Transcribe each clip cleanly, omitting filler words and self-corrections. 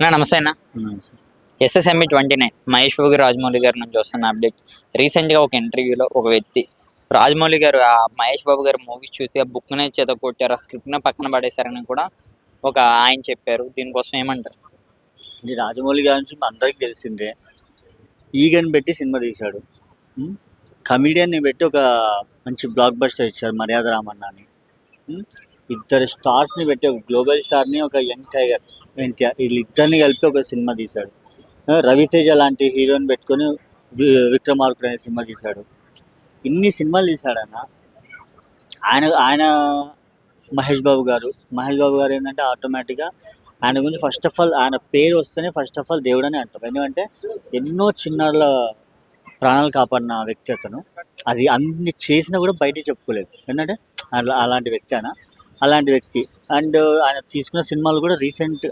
నమస్తే అన్న. అవును సార్. SSME 29 మహేష్ బాబు రాజమౌళి గారి నుంచి వస్తున్న అప్డేట్. రీసెంట్గా ఒక ఇంటర్వ్యూలో ఒక వ్యక్తి రాజమౌళి గారు ఆ మహేష్ బాబు గారి మూవీస్ చూసి ఆ బుక్నే కొట్టారు, ఆ స్క్రిప్ట్నే పక్కన పడేశారని కూడా ఒక ఆయన చెప్పారు. దీనికోసం ఏమంటారు? ఇది రాజమౌళి గారి నుంచి అందరికి తెలిసిందే. ఈగని పెట్టి సినిమా తీశాడు. కమిడియన్ని పెట్టి ఒక మంచి బ్లాక్ బస్టర్ ఇచ్చారు, మర్యాద రామన్న అని. ఉమ్, ఇద్దరు స్టార్స్ని పెట్టి ఒక గ్లోబల్ స్టార్ని, ఒక యంగ్ టైగర్ ఎన్టీఆర్, వీళ్ళిద్దరిని కలిపి ఒక సినిమా తీశాడు. రవితేజ లాంటి హీరోని పెట్టుకొని విక్రమార్కుడు అనే సినిమా తీశాడు. ఇన్ని సినిమాలు తీశాడన్న. ఆయన ఆయన మహేష్ బాబు గారు ఏంటంటే ఆటోమేటిక్గా ఆయన గురించి ఫస్ట్ ఆఫ్ ఆల్ ఆయన పేరు వస్తేనే ఫస్ట్ ఆఫ్ ఆల్ దేవుడు అని అంటారు. ఎందుకంటే ఎన్నో చిన్నారుల ప్రాణాలు కాపాడిన వ్యక్తి అతను. అది అన్ని చేసినా కూడా బయటికి చెప్పుకోలేదు. ఎందుకంటే అలాంటి వ్యక్తి ఆయన, అలాంటి వ్యక్తి. అండ్ ఆయన తీసుకున్న సినిమాలు కూడా రీసెంట్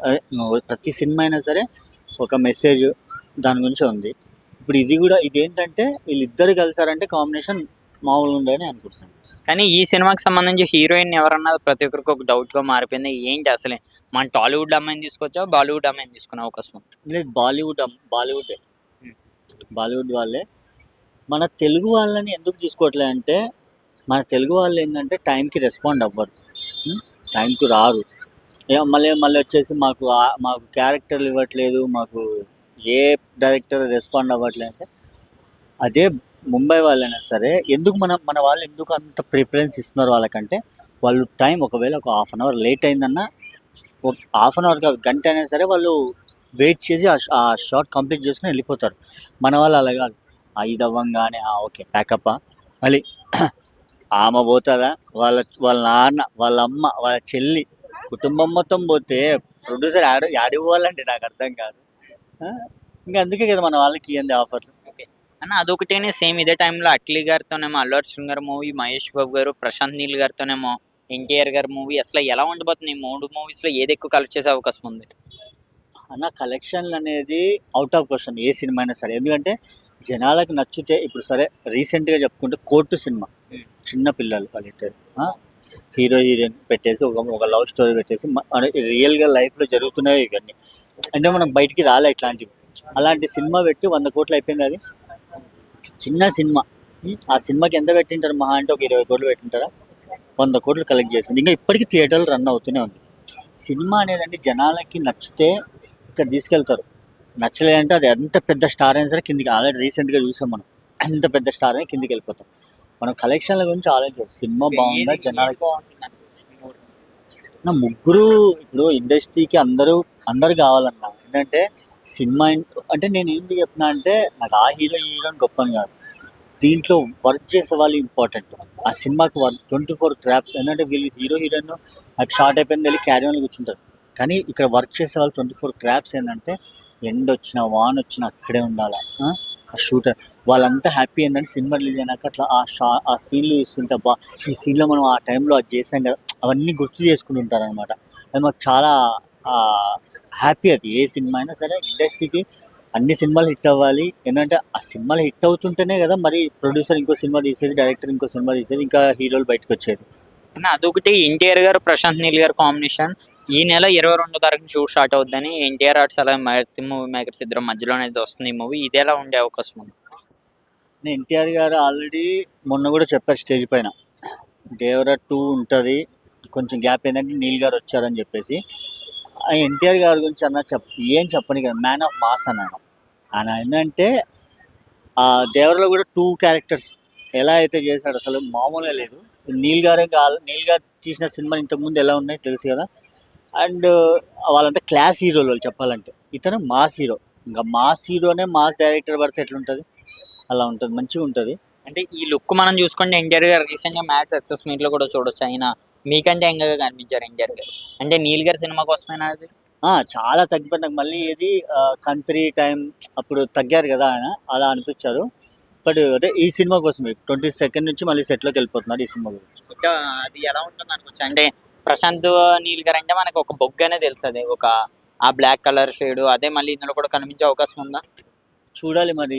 ప్రతి సినిమా అయినా సరే ఒక మెసేజ్ దాని గురించి ఉంది. ఇప్పుడు ఇది కూడా ఇదేంటంటే వీళ్ళిద్దరు కలిసారంటే కాంబినేషన్ మామూలుగా ఉండని అనుకుంటున్నాను. కానీ ఈ సినిమాకి సంబంధించి హీరోయిన్ ఎవరన్నా ప్రతి ఒక్కరికి ఒక డౌట్గా మారిపోయింది. ఏంటి అసలే మన టాలీవుడ్ అమ్మాయిని తీసుకొచ్చా, బాలీవుడ్ అమ్మాయిని తీసుకునే అవకాశం ఉంది? లేదు, బాలీవుడ్ వాళ్ళే. మన తెలుగు వాళ్ళని ఎందుకు తీసుకోవట్లే అంటే, మన తెలుగు వాళ్ళు ఏంటంటే టైంకి రెస్పాండ్ అవ్వరు, టైంకి రారు. మళ్ళీ మళ్ళీ వచ్చేసి మాకు క్యారెక్టర్లు ఇవ్వట్లేదు, మాకు ఏ డైరెక్టర్ రెస్పాండ్ అవ్వట్లేదు అంటే, అదే ముంబై వాళ్ళైనా సరే ఎందుకు మన వాళ్ళు ఎందుకు అంత ప్రిఫరెన్స్ ఇస్తున్నారు వాళ్ళకంటే, వాళ్ళు టైం ఒకవేళ ఒక హాఫ్ అన్ అవర్ లేట్ అయిందన్నా, ఒక హాఫ్ అన్ అవర్ కాదు, గంట అయినా సరే వాళ్ళు వెయిట్ చేసి ఆ షార్ట్ కంప్లీట్ చేసుకుని వెళ్ళిపోతారు. మన వాళ్ళు అలా కాదు. 5 అవ్వంగానే ఓకే ప్యాకప్ మళ్ళీ ఆమె పోతుందా, వాళ్ళ నాన్న, వాళ్ళ అమ్మ, వాళ్ళ చెల్లి, కుటుంబం మొత్తం పోతే ప్రొడ్యూసర్ యాడికి పోవాలంటే నాకు అర్థం కాదు. ఆ, ఇంకా అందుకే కదా మన వాళ్ళకి ఇవ్వండి ఆఫర్లు. ఓకే అన్న, అదొకటేనే సేమ్ ఇదే టైంలో అట్లీ గారితోనేమో అల్లు అర్జున్ గారి మూవీ, మహేష్ బాబు గారు, ప్రశాంత్ నీల్ గారితోనేమో ఎన్టీఆర్ గారి మూవీ. అసలు ఎలా ఉండబోతుంది? ఈ 3 మూవీస్లో ఏది ఎక్కువ కలెక్ట్ చేసే అవకాశం ఉంది? అన్న, కలెక్షన్లు అనేది out of question A cinema అయినా సరే. ఎందుకంటే జనాలకు నచ్చితే, ఇప్పుడు సరే రీసెంట్గా చెప్పుకుంటే కోర్టు సినిమా, చిన్న పిల్లలు వాళ్ళిద్దరు హీరో హీరోయిన్ పెట్టేసి ఒక లవ్ స్టోరీ పెట్టేసి రియల్గా లైఫ్లో జరుగుతున్నాయి ఇవన్నీ. అంటే మనం బయటికి రాలే ఇట్లాంటివి. అలాంటి సినిమా పెట్టి 100 కోట్లు అయిపోయింది. అది చిన్న సినిమా. ఆ సినిమాకి ఎంత పెట్టింటారు? మహా అంటే ఒక 20 కోట్లు పెట్టింటారా? 100 కోట్లు కలెక్ట్ చేసింది. ఇంకా ఇప్పటికీ థియేటర్లు రన్ అవుతూనే ఉంది. సినిమా అనేదండి జనాలకి నచ్చితే ఇక్కడ తీసుకెళ్తారు, నచ్చలేదంటే అది ఎంత పెద్ద స్టార్ అయినా సరే కిందికి. ఆల్రెడీ రీసెంట్గా చూసాం మనం, ఎంత పెద్ద స్టార్ అయినా కిందికి వెళ్ళిపోతాం. మనం కలెక్షన్ల గురించి ఆలోచించాలి. సినిమా బాగుందా జనాలకి. నా ముగ్గురు ఇప్పుడు ఇండస్ట్రీకి అందరూ కావాలన్నా. ఏంటంటే సినిమా అంటే నేను ఏంటి చెప్తున్నా అంటే, నాకు ఆ హీరో ఈ హీరో అని గొప్పని కాదు, దీంట్లో వర్క్ చేసే వాళ్ళు ఇంపార్టెంట్. ఆ సినిమాకి 24 క్రాఫ్ట్స్. ఏంటంటే వీళ్ళు హీరో హీరోయిన్ నాకు షార్ట్ అయిపోయింది వెళ్ళి క్యారీ ఆన్ కూర్చుంటారు. కానీ ఇక్కడ వర్క్ చేసే వాళ్ళు 24 క్రాఫ్ట్స్. ఏంటంటే ఎండ్ వచ్చినా వాన్ వచ్చినా అక్కడే ఉండాలి. ఆ షూటర్ వాళ్ళంతా హ్యాపీ ఏంటంటే సినిమా రిలీజ్ అయినాక అట్లా ఆ సీన్లు ఇస్తుంటే, బా ఈ సీన్లో మనం ఆ టైంలో అది చేసాం కదా, అవన్నీ గుర్తు చేసుకుంటుంటారు అనమాట. అది మాకు చాలా హ్యాపీ. అది ఏ సినిమా అయినా సరే ఇండస్ట్రీకి అన్ని సినిమాలు హిట్ అవ్వాలి. ఏంటంటే ఆ సినిమాలు హిట్ అవుతుంటేనే కదా మరి ప్రొడ్యూసర్ ఇంకో సినిమా తీసేది, డైరెక్టర్ ఇంకో సినిమా తీసేది, ఇంకా హీరోలు బయటకు వచ్చేది. అన్న, అదొకటి. ఎన్టీఆర్ గారు, ప్రశాంత్ నీల్ గారు కాంబినేషన్ ఈ నెల 22వ తారీఖున షూట్ స్టార్ట్ అవుద్దని ఎన్టీఆర్ ఆర్ట్స్ అలాగే మూవీ మేకర్స్ ఇద్దరు మధ్యలోనే అయితే వస్తుంది ఈ మూవీ. ఇది ఎలా ఉండే అవకాశం ఉంది? ఎన్టీఆర్ గారు ఆల్రెడీ మొన్న కూడా చెప్పారు స్టేజ్ పైన, దేవరా 2 ఉంటుంది, కొంచెం గ్యాప్ ఏంటంటే నీల్ గారు వచ్చారని చెప్పేసి. ఆ ఎన్టీఆర్ గారి గురించి ఏం చెప్పని కదా, మ్యాన్ ఆఫ్ మాస్ అన్నాను. ఆయన ఏంటంటే ఆ దేవరలో కూడా 2 క్యారెక్టర్స్ ఎలా అయితే చేశాడు అసలు మామూలుగా లేదు. నీల్ గారు తీసిన సినిమా ఇంతకుముందు ఎలా ఉన్నాయి తెలుసు కదా. అండ్ వాళ్ళంతా క్లాస్ హీరోలు వాళ్ళు చెప్పాలంటే. ఇతను మాస్ హీరో. ఇంకా మాస్ హీరోనే మాస్ డైరెక్టర్ పడితే ఎట్లుంటుంది? అలా ఉంటుంది, మంచిగా ఉంటుంది. అంటే ఈ లుక్ మనం చూసుకుంటే ఎన్టీఆర్ గారు రీసెంట్ గా మ్యాట్ సక్సెస్ మీట్ లో కూడా చూడొచ్చు. ఆయన మీకంటే యంగ్గా కనిపించారు ఎన్టీఆర్ గారు. అంటే నీల్ గారి సినిమా కోసమేనా అది? చాలా తగ్గిపోయింది. నాకు మళ్ళీ ఏది కంత్రి టైం అప్పుడు తగ్గారు కదా ఆయన, అలా అనిపించారు. బట్ అదే ఈ సినిమా కోసమే 22 నుంచి మళ్ళీ సెట్లోకి వెళ్ళిపోతున్నారు ఈ సినిమా గురించి. ఇంకా అది ఎలా ఉంటుంది అనుకోవచ్చు? అంటే ప్రశాంత్ నీల్ గారు అంటే మనకు ఒక బొగ్గనే తెలుసు, అది ఒక ఆ బ్లాక్ కలర్ షేడ్. అదే మళ్ళీ ఇందులో కూడా కనిపించే అవకాశం ఉందా? చూడాలి మరి.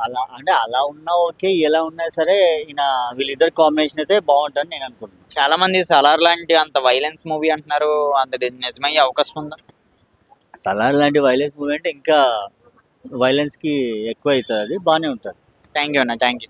అలా అంటే అలా ఉన్నా ఓకే, ఎలా ఉన్నా సరే ఈయన వీళ్ళిద్దరు కాంబినేషన్ అయితే బాగుంటుందని నేను అనుకుంటున్నాను. చాలా మంది సలార్ లాంటి అంత వైలెన్స్ మూవీ అంటున్నారు, అంత నిజమయ్యే అవకాశం ఉందా? సలార్ లాంటి వైలెన్స్ మూవీ అంటే ఇంకా వైలెన్స్కి ఎక్కువ అవుతుంది, అది బాగానే ఉంటుంది. థ్యాంక్ యూ అన్న, థ్యాంక్ యూ.